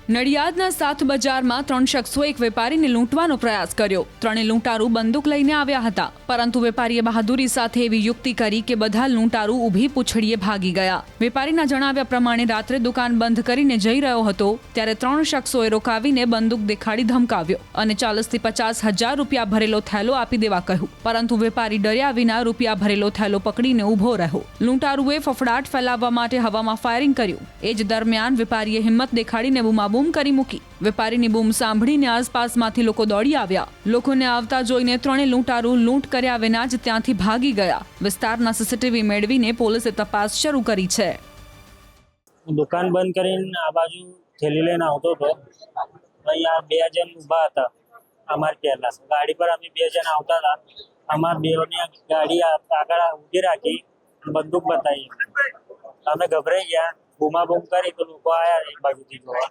નડિયાદના સાથ બજારમાં 3 શખ્સો એક વેપારીને લૂંટવાનો પ્રયાસ કર્યો। ત્રણે લૂંટારૂ બંદૂક લઈને આવ્યા હતા, પરંતુ વેપારીએ બહાદુરી સાથે એવી યુક્તિ કરી કે બધા લૂંટારૂ ઊભી પૂંછડીએ ભાગી ગયા। વેપારીના જણાવ્યા પ્રમાણે રાત્રે દુકાન બંધ કરીને જઈ રહ્યો હતો ત્યારે 3 શખ્સોએ રોકાવીને બંદૂક દેખાડી ધમકાવ્યો અને 40 થી 50 હજાર રૂપિયા ભરેલો થેલો આપી દેવા કહ્યું, પરંતુ વેપારી ડર્યા વિના રૂપિયા ભરેલો થેલો પકડીને ઊભો રહ્યો। લૂંટારૂએ ફફડાટ ફેલાવવા માટે હવામાં ફાયરિંગ કર્યું। એ જ દરમિયાન વેપારીએ હિંમત દેખાડીને બૂમાબૂમ કરી મૂકી। વેપારીની બૂમ સાંભળીને આસપાસમાંથી લોકો દોડી આવ્યા। લોકોને આવતા જોઈને ત્રણે લૂંટારૂ લૂંટ કર્યા વિના જ ત્યાંથી ભાગી ગયા। વિસ્તારના સીસીટીવી મેળવીને પોલીસે તપાસ શરૂ કરી છે। દુકાન બંધ કરીને આ બાજુ થેલી લઈને આવતો હતો, અહીંયા 2 જણ ઊભા હતા। અમારી પહેલા ગાડી પર અમે 2 જણ આવતા હતા। અમારા બેઓની ગાડી આગળ ઊભી રાખી, બંદૂક બતાવી। અમે ગભરાઈ ગયા, બૂમાબૂમ કરી તો લોકો આવ્યા એક બાજુથી જોવા,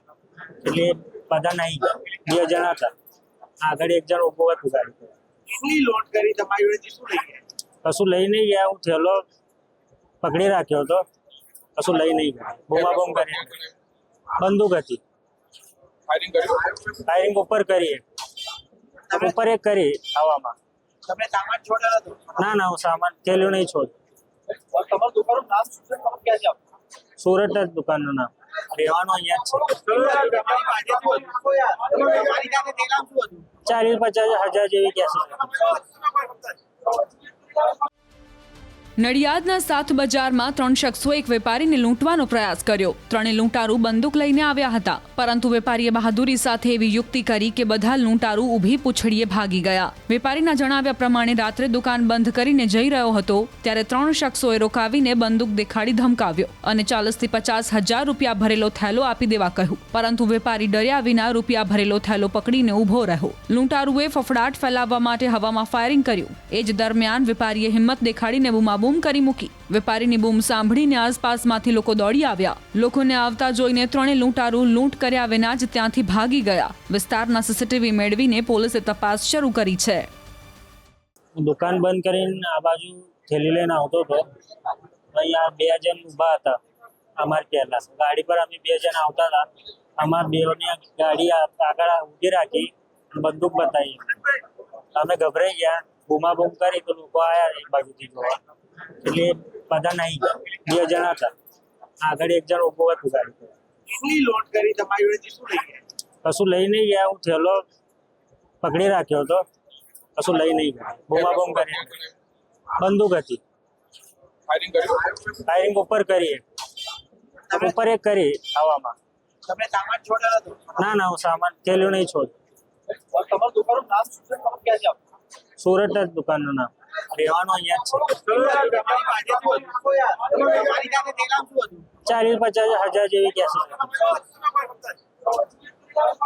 એટલે બધા નહીં ગયા। 2 જણ હતા, આગળ 1 જણ ઊભો હતું ગાડી પર। કેટલી લોટ કરી તમારી જોડેથી શું લઈ ગયા? કશું લઈ નહીં ગયા, હું થેલો પકડી રાખ્યો હતો, કશું લઈ નહીં ગયા। બૂમાબૂમ કરી, બંદૂક હતી। ફાયરિંગ ઉપર કરીએ, ઉપર એક કરી હવામાં। તમે સામાન છોડ્યો હતો? ના, હું સામાન થેલ્યું નહીં છોડ। તમારું દુકાનનું નામ શું છે? ખબર ક્યાં છે? સુરત જ દુકાનનું નામ, રહેવાનું અહીંયા જ છે। 40-50 હજાર જેવી કેસી છે। નડિયાદના સાથ બજારમાં 3 શખ્સો એક વેપારીને લૂંટવાનો પ્રયાસ કર્યો। ત્રણે લૂંટારૂ બંદૂક લઈને આવ્યા હતા, પરંતુ વેપારીએ બહાદુરી સાથે એવી યુક્તિ કરી કે બધા લૂંટારૂ ઊભી પૂંછડીએ ભાગી ગયા। વેપારીના જણાવ્યા પ્રમાણે રાત્રે દુકાન બંધ કરીને જઈ રહ્યો હતો ત્યારે 3 શખ્સોએ રોકાવીને બંદૂક દેખાડી ધમકાવ્યો અને 40 થી 50 હજાર રૂપિયા ભરેલો થેલો આપી દેવા કહ્યું, પરંતુ વેપારી ડર્યા વિના રૂપિયા ભરેલો થેલો પકડીને ઊભો રહ્યો। લૂંટારૂએ ફફડાટ ફેલાવવા માટે હવામાં ફાયરિંગ કર્યું। એ જ દરમિયાન વેપારીએ હિંમત દેખાડીને બૂમાબૂમ કરી મૂકી। વેપારીની બૂમ સાંભળીને આસપાસમાંથી લોકો દોડી આવ્યા। લોકોને આવતા જોઈને ત્રણે લૂંટારૂ લૂંટ કર્યા વિના જ ત્યાંથી ભાગી ગયા। વિસ્તારના સીસીટીવી મેળવીને પોલીસે તપાસ શરૂ કરી છે। દુકાન બંધ કરીને આ બાજુ થેલી લઈને આવતો હતો, અહીંયા 2 જણ ઊભા હતા। અમારી પહેલા ગાડી પર અમે 2 જણ આવતા હતા। અમારા બેઓની ગાડી આગળ ઊભી રાખી, બંદૂક બતાવી। અમે ગભરાઈ ગયા, બૂમાબૂમ કરી તો લોકો આવ્યા એક બાજુથી જોવા, એટલે બધા નહીં ગયા। 2 જણ હતા, આગળ 1 જણ ઊભો હતું ગાડી પર। કેટલી લોટ કરી તમારી જોડેથી શું લઈ ગયા? કશું લઈ નહીં ગયા, હું થેલો પકડી રાખ્યો હતો, કશું લઈ નહીં ગયા। બૂમાબૂમ કરી, બંદૂક હતી। ફાયરિંગ ઉપર કરીએ, ઉપર એક કરી હવામાં। તમે સામાન છોડ્યો હતો? ના, હું સામાન થેલ્યું નહીં છોડ। તમારું દુકાનનું નામ શું છે? ખબર ક્યાં છે? સુરત જ દુકાનનું નામ, રહેવાનું અહીંયા જ છે। 40-50 હજાર જેવી કેસી છે।